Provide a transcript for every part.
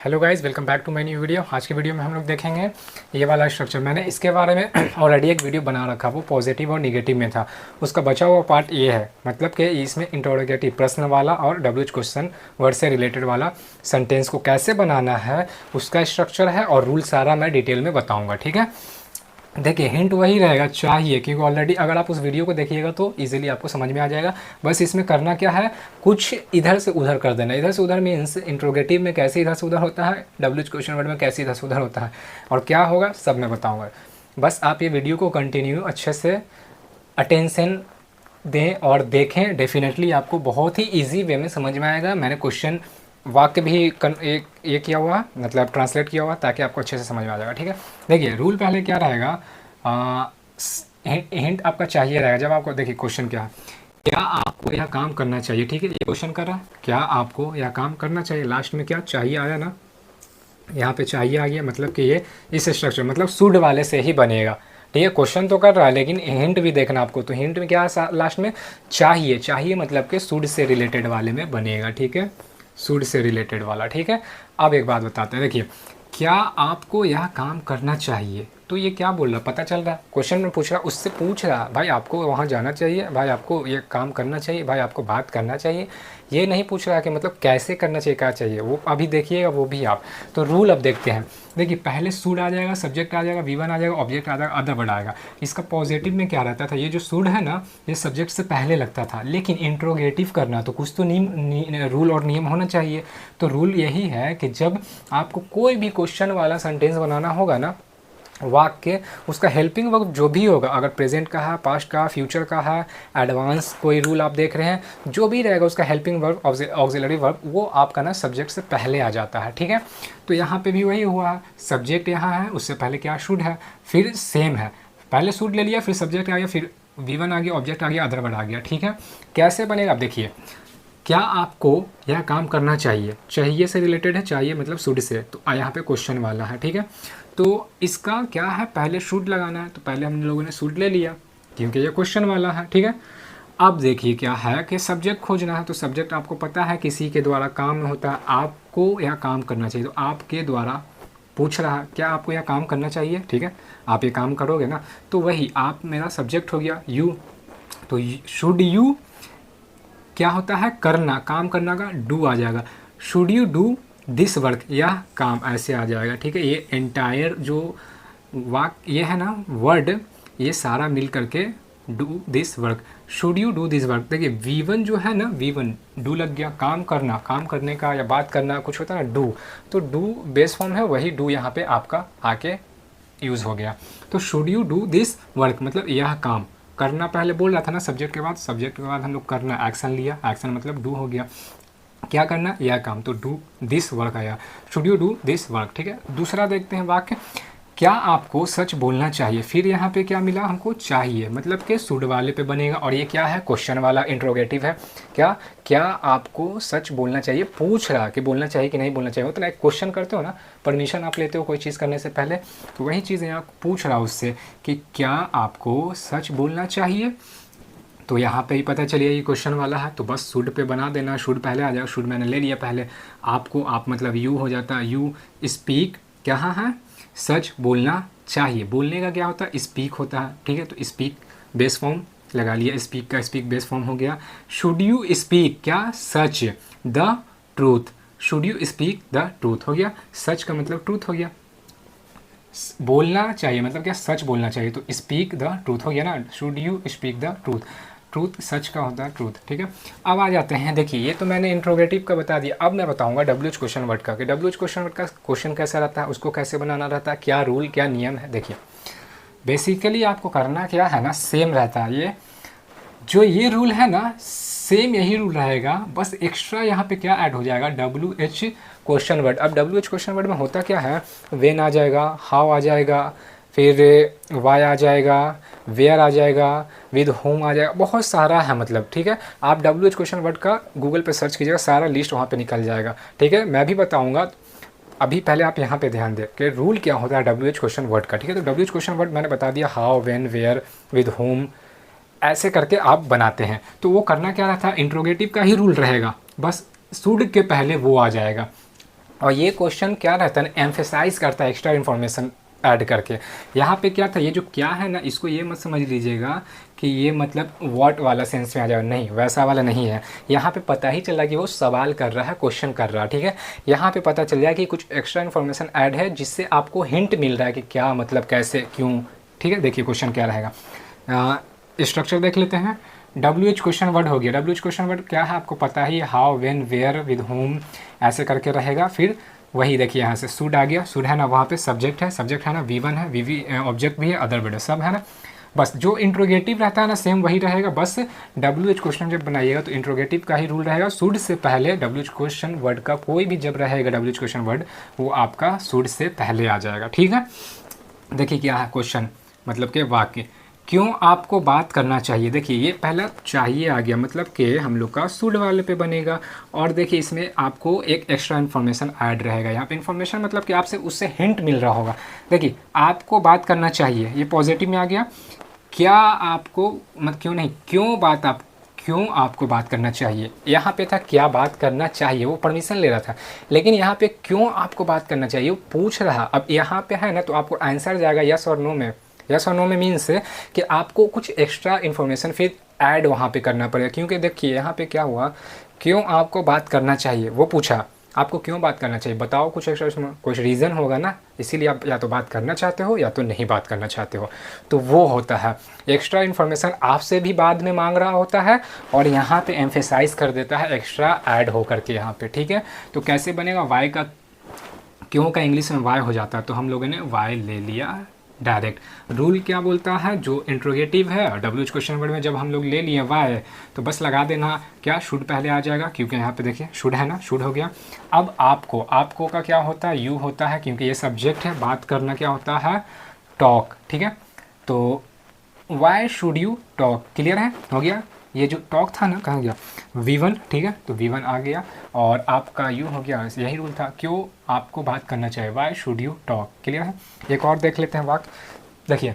Hello guys, welcome back to my new video. आज की video में हम लोग देखेंगे ये वाला स्ट्रक्चर। मैंने इसके बारे में ऑलरेडी एक वीडियो बना रखा, वो पॉजिटिव और निगेटिव में था। उसका बचा हुआ पार्ट ये है, मतलब कि इसमें इंटरोगेटिव प्रश्न वाला और डब्ल्यूएच क्वेश्चन वर्ड से रिलेटेड वाला सेंटेंस को कैसे बनाना है, उसका स्ट्रक्चर है और रूल सारा मैं डिटेल में बताऊँगा। ठीक है, देखिए हिंट वही रहेगा चाहिए, क्योंकि ऑलरेडी अगर आप उस वीडियो को देखिएगा तो इजीली आपको समझ में आ जाएगा। बस इसमें करना क्या है, कुछ इधर से उधर कर देना। इधर से उधर मीन्स इंट्रोगेटिव में कैसे इधर से उधर होता है, डब्ल्यूएच क्वेश्चन वर्ड में कैसे इधर से उधर होता है और क्या होगा सब मैं बताऊँगा। बस आप ये वीडियो को कंटिन्यू अच्छे से अटेंशन दें और देखें, डेफिनेटली आपको बहुत ही ईजी वे में समझ में आएगा। मैंने क्वेश्चन वाक्य भी एक ये किया हुआ, मतलब ट्रांसलेट किया हुआ, ताकि आपको अच्छे से समझ में आ जाएगा। ठीक है, देखिए रूल पहले क्या रहेगा, हिंट आपका चाहिए रहेगा। जब आपको देखिए क्वेश्चन क्या है, क्या आपको यह काम करना चाहिए। ठीक है, ये क्वेश्चन कर रहा है क्या आपको यह काम करना चाहिए। लास्ट में क्या चाहिए आया ना, यहाँ पे चाहिए आ गया, मतलब कि ये इस स्ट्रक्चर मतलब शुड वाले से ही बनेगा। ठीक है, क्वेश्चन तो कर रहा है लेकिन हिंट भी देखना आपको। तो हिंट में क्या है लास्ट में, चाहिए। चाहिए मतलब कि शुड से रिलेटेड वाले में बनेगा। ठीक है, शुड से रिलेटेड वाला। ठीक है, अब एक बात बताते हैं, देखिए क्या आपको यह काम करना चाहिए। तो ये क्या बोल रहा, पता चल रहा है, क्वेश्चन में पूछ रहा, उससे पूछ रहा भाई आपको वहाँ जाना चाहिए, भाई आपको ये काम करना चाहिए, भाई आपको बात करना चाहिए। ये नहीं पूछ रहा कि मतलब कैसे करना चाहिए, क्या चाहिए, वो अभी देखिएगा वो भी आप। तो रूल अब देखते हैं। देखिए पहले शुड आ जाएगा, सब्जेक्ट आ जाएगा, वी1 आ जाएगा, ऑब्जेक्ट आ जाएगा, अदर वर्ड आएगा। इसका पॉजिटिव में क्या रहता था, ये जो शुड है ना, ये सब्जेक्ट से पहले लगता था, लेकिन इंट्रोगेटिव करना तो कुछ तो रूल और नियम होना चाहिए। तो रूल यही है कि जब आपको कोई भी क्वेश्चन वाला सेंटेंस बनाना होगा ना, वाक्य, उसका हेल्पिंग वर्ब जो भी होगा, अगर प्रेजेंट का है, पास्ट का, फ्यूचर का है, एडवांस कोई रूल आप देख रहे हैं, जो भी रहेगा उसका हेल्पिंग वर्ब, ऑक्सिलरी वर्ब, वो आपका ना सब्जेक्ट से पहले आ जाता है। ठीक है, तो यहाँ पे भी वही हुआ, सब्जेक्ट यहाँ है, उससे पहले क्या शुड है, फिर सेम है, पहले शुड ले लिया, फिर सब्जेक्ट आ गया, फिर वी1 आ गया, ऑब्जेक्ट आ गया, अदर वर्ड आ गया। ठीक है, कैसे बनेगा आप देखिए, क्या आपको यह काम करना चाहिए, चाहिए से रिलेटेड है, चाहिए मतलब शुड से, तो यहाँ पे क्वेश्चन वाला है। ठीक है, तो इसका क्या है, पहले शुड लगाना है, तो पहले हम लोगों ने शुड ले लिया क्योंकि ये क्वेश्चन वाला है। ठीक है, अब देखिए क्या है कि सब्जेक्ट खोजना है, तो सब्जेक्ट आपको पता है किसी के द्वारा काम होता है, आपको यह काम करना चाहिए, तो आपके द्वारा पूछ रहा है क्या आपको यह काम करना चाहिए। ठीक है, आप ये काम करोगे ना, तो वही आप मेरा सब्जेक्ट हो गया यू, तो शुड यू क्या होता है, करना, काम करना का डू आ जाएगा, should you do this work, यह काम ऐसे आ जाएगा। ठीक है, ये एंटायर जो वाक्य ये है ना वर्ड, ये सारा मिल करके do this work, should you do this work. देखिए वी1 जो है ना, वी1 डू लग गया, काम करना, काम करने का या बात करना कुछ होता है ना डू, तो डू बेस फॉर्म है, वही डू यहाँ पे आपका आके यूज़ हो गया। तो should you do this work मतलब यह काम करना, पहले बोल रहा था ना सब्जेक्ट के बाद, सब्जेक्ट के बाद हम लोग करना, एक्शन लिया, एक्शन मतलब डू हो गया, क्या करना, यह काम, तो डू दिस वर्क आया, should you do this work. ठीक है, दूसरा देखते हैं वाक्य, क्या आपको सच बोलना चाहिए। फिर यहाँ पे क्या मिला हमको, चाहिए, मतलब कि शुड वाले पे बनेगा, और ये क्या है, क्वेश्चन वाला इंट्रोगेटिव है। क्या क्या आपको सच बोलना चाहिए, पूछ रहा कि बोलना चाहिए कि नहीं बोलना चाहिए। तो ना एक क्वेश्चन करते हो ना, परमिशन आप लेते हो कोई चीज़ करने से पहले, तो वही चीज़ यहाँ पूछ रहा उससे कि क्या आपको सच बोलना चाहिए। तो यहाँ पे ही पता चलिए ये क्वेश्चन वाला है, तो बस शुड पे बना देना, शुड पहले आ जाएगा, शुड मैंने ले लिया पहले, आपको आप मतलब यू हो जाता है, यू स्पीक क्या है, सच बोलना चाहिए। बोलने का क्या होता है, स्पीक होता है। ठीक है, तो स्पीक बेस फॉर्म लगा लिया, स्पीक का स्पीक बेस फॉर्म हो गया। शुड यू स्पीक क्या, सच, the truth, should you speak the truth हो गया, सच का मतलब ट्रूथ हो गया, बोलना चाहिए मतलब क्या, सच बोलना चाहिए, तो स्पीक द ट्रूथ हो गया ना, should you speak the truth, truth सच का होता है ट्रूथ। ठीक है, अब आ जाते हैं, देखिए ये तो मैंने इंट्रोगेटिव का बता दिया, अब मैं बताऊंगा डब्ल्यूएच क्वेश्चन वर्ड का, कि डब्ल्यूएच क्वेश्चन वर्ड का क्वेश्चन कैसा रहता है, उसको कैसे बनाना रहता है, क्या रूल क्या नियम है। देखिए बेसिकली आपको करना क्या है ना, सेम रहता है, ये जो ये रूल है ना सेम यही रूल रहेगा, बस एक्स्ट्रा यहाँ पे क्या ऐड हो जाएगा, डब्ल्यू एच क्वेश्चन वर्ड। अब डब्ल्यू एच क्वेश्चन वर्ड में होता क्या है, वेन आ जाएगा, हाउ आ जाएगा, फिर वाई आ जाएगा, वेयर आ जाएगा, विद होम आ जाएगा, बहुत सारा है मतलब। ठीक है, आप डब्ल्यू एच क्वेश्चन वर्ड का गूगल पे सर्च कीजिएगा, सारा लिस्ट वहाँ पे निकल जाएगा। ठीक है, मैं भी बताऊँगा, अभी पहले आप यहाँ पे ध्यान दें कि रूल क्या होता है डब्ल्यू एच क्वेश्चन वर्ड का। ठीक है, तो डब्ल्यू एच क्वेश्चन वर्ड मैंने बता दिया, how, when, where, with home, ऐसे करके आप बनाते हैं। तो वो करना क्या रहता है, इंट्रोगेटिव का ही रूल रहेगा, बस शुड के पहले वो आ जाएगा, और ये क्वेश्चन क्या रहता है ना, एम्फेसाइज करता है एक्स्ट्रा इन्फॉर्मेशन ऐड करके। यहाँ पे क्या था, ये जो क्या है ना, इसको ये मत समझ लीजिएगा कि ये मतलब व्हाट वाला सेंस में आ जाएगा, नहीं वैसा वाला नहीं है। यहाँ पे पता ही चला कि वो सवाल कर रहा है, क्वेश्चन कर रहा है, ठीक है। यहाँ पे पता चल जाए कि कुछ एक्स्ट्रा इन्फॉर्मेशन ऐड है जिससे आपको हिंट मिल रहा है कि क्या मतलब, कैसे, क्यों, ठीक है। देखिए क्वेश्चन क्या रहेगा, स्ट्रक्चर देख लेते हैं। WH क्वेश्चन वर्ड हो गया। WH क्वेश्चन वर्ड क्या है आपको पता ही, how, when, where, with home, ऐसे करके रहेगा। फिर वही देखिए यहाँ से शुड आ गया, शुड है ना, वहाँ पे सब्जेक्ट है ना, V1 है, VV ऑब्जेक्ट भी है, अदर वर्ड सब है ना। बस जो इंट्रोगेटिव रहता है ना सेम वही रहेगा। बस WH क्वेश्चन जब बनाइएगा तो इंट्रोगेटिव का ही रूल रहेगा। शुड से पहले WH क्वेश्चन वर्ड का कोई भी जब रहेगा WH क्वेश्चन वर्ड, वो आपका शुड से पहले आ जाएगा, ठीक है। देखिए क्या है क्वेश्चन, मतलब कि वाक्य, क्यों आपको बात करना चाहिए। देखिए ये पहला चाहिए आ गया, मतलब कि हम लोग का शुड वाले पे बनेगा। और देखिए इसमें आपको एक एक्स्ट्रा इन्फॉर्मेशन ऐड रहेगा। यहाँ पे इन्फॉर्मेशन मतलब कि आपसे उससे हिंट मिल रहा होगा। देखिए आपको बात करना चाहिए, ये पॉजिटिव में आ गया। क्या आपको, मतलब क्यों नहीं, क्यों आपको बात करना चाहिए। यहाँ पे था क्या बात करना चाहिए, वो परमिशन ले रहा था, लेकिन यहाँ पे क्यों आपको बात करना चाहिए वो पूछ रहा। अब यहाँ पे है ना, तो आपको आंसर जाएगा यस और नो में। यस और नो में मीन्स कि आपको कुछ एक्स्ट्रा इन्फॉर्मेशन फिर ऐड वहाँ पे करना पड़ेगा। क्योंकि देखिए यहाँ पे क्या हुआ, क्यों आपको बात करना चाहिए, वो पूछा आपको क्यों बात करना चाहिए, बताओ कुछ एक्स्ट्रा, उसमें कुछ रीज़न होगा ना, इसीलिए आप या तो बात करना चाहते हो या तो नहीं बात करना चाहते हो। तो वो होता है एक्स्ट्रा इन्फॉर्मेशन, आपसे भी बाद में मांग रहा होता है और यहाँ पे एम्फेसाइज कर देता है एक्स्ट्रा ऐड हो करके यहाँ पे, ठीक है। तो कैसे बनेगा, वाई का, क्यों का इंग्लिश में वाई हो जाता है, तो हम लोगों ने वाई ले लिया डायरेक्ट। रूल क्या बोलता है, जो इंट्रोगेटिव है WH क्वेश्चन वर्ड में जब हम लोग ले लिए वाई, तो बस लगा देना क्या, शुड पहले आ जाएगा, क्योंकि यहाँ पे देखिए शुड है ना, शुड हो गया। अब आपको का क्या होता है, यू होता है, क्योंकि ये सब्जेक्ट है। बात करना क्या होता है, टॉक, ठीक है। तो why should you talk, clear है, हो गया। ये जो टॉक था ना, कहाँ गया, V1, ठीक है, तो V1 आ गया और आपका यू हो गया। यही रूल था, क्यों आपको बात करना चाहिए, why should you talk, clear है। एक और देख लेते हैं वाक्य, देखिए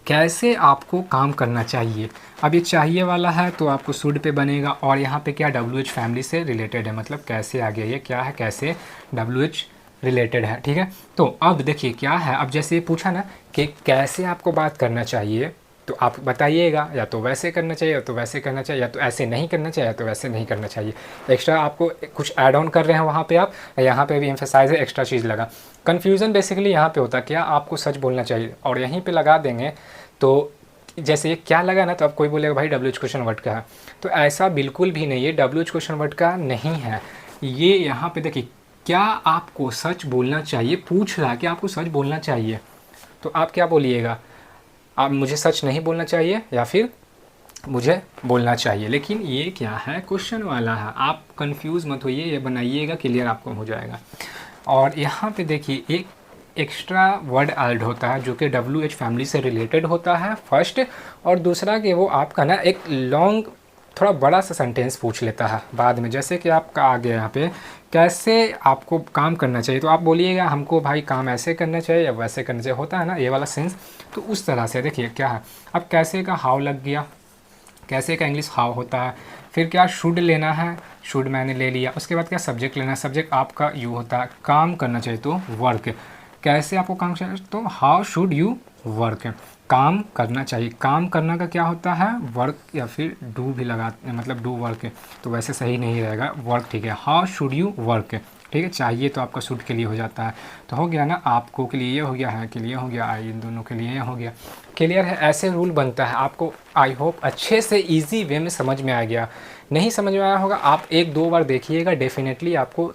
कैसे आपको काम करना चाहिए। अब ये चाहिए वाला है तो आपको शुड पे बनेगा, और यहाँ पे क्या WH फैमिली से रिलेटेड है, मतलब कैसे आ गया, ये क्या है, कैसे WH रिलेटेड है, ठीक है। तो अब देखिए क्या है, अब जैसे ये पूछा ना कि कैसे आपको बात करना चाहिए, तो आप बताइएगा या तो वैसे करना चाहिए या तो वैसे करना चाहिए, या तो ऐसे नहीं करना चाहिए या तो वैसे नहीं करना चाहिए। एक्स्ट्रा आपको कुछ ऐड ऑन कर रहे हैं वहाँ पे आप, यहाँ पे भी एम्फेसाइज है, एक्स्ट्रा चीज़ लगा। कन्फ्यूज़न बेसिकली यहाँ पे होता है, क्या आपको सच बोलना चाहिए, और यहीं पे लगा देंगे तो जैसे ये क्या लगा ना, तो अब कोई बोलेगा भाई WH क्वेश्चन वर्ड का है, तो ऐसा बिल्कुल भी नहीं है, WH क्वेश्चन वर्ड का नहीं है ये। यहाँ पे देखिए क्या आपको सच बोलना चाहिए, पूछ रहा है कि आपको सच बोलना चाहिए, तो आप क्या बोलिएगा, आप मुझे सच नहीं बोलना चाहिए या फिर मुझे बोलना चाहिए। लेकिन ये क्या है, क्वेश्चन वाला है, आप कंफ्यूज मत होइए, ये बनाइएगा, क्लियर आपको हो जाएगा। और यहाँ पे देखिए एक एक्स्ट्रा वर्ड ऐड होता है जो कि WH फैमिली से रिलेटेड होता है फर्स्ट, और दूसरा कि वो आपका ना एक लॉन्ग थोड़ा बड़ा सा सेंटेंस पूछ लेता है बाद में। जैसे कि आपका आ गया यहाँ पे कैसे आपको काम करना चाहिए, तो आप बोलिएगा हमको भाई काम ऐसे करना चाहिए या वैसे करना चाहिए, होता है ना ये वाला सेंस, तो उस तरह से देखिए क्या है। अब कैसे का हाउ लग गया, कैसे का इंग्लिश हाउ होता है। फिर क्या शुड लेना है, शुड मैंने ले लिया। उसके बाद क्या सब्जेक्ट लेना है, सब्जेक्ट आपका यू होता है। काम करना चाहिए तो वर्क, कैसे आपको काम चाहिए तो हाउ शुड यू वर्क, काम करना चाहिए। काम करना का क्या होता है, वर्क, या फिर डू भी लगा, मतलब डू वर्क, तो वैसे सही नहीं रहेगा, वर्क, ठीक है। हाउ शुड यू वर्क, ठीक है। चाहिए तो आपका शुड के लिए हो जाता है, तो हो गया ना, आपको के लिए ये हो गया है, के लिए हो गया, इन दोनों के लिए ये हो गया, क्लियर है। ऐसे रूल बनता है, आपको आई होप अच्छे से ईजी वे में समझ में आ गया। नहीं समझ में आया होगा आप 1-2 बार देखिएगा, डेफिनेटली आपको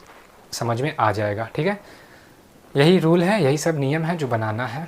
समझ में आ जाएगा, ठीक है। यही रूल है, यही सब नियम है जो बनाना है।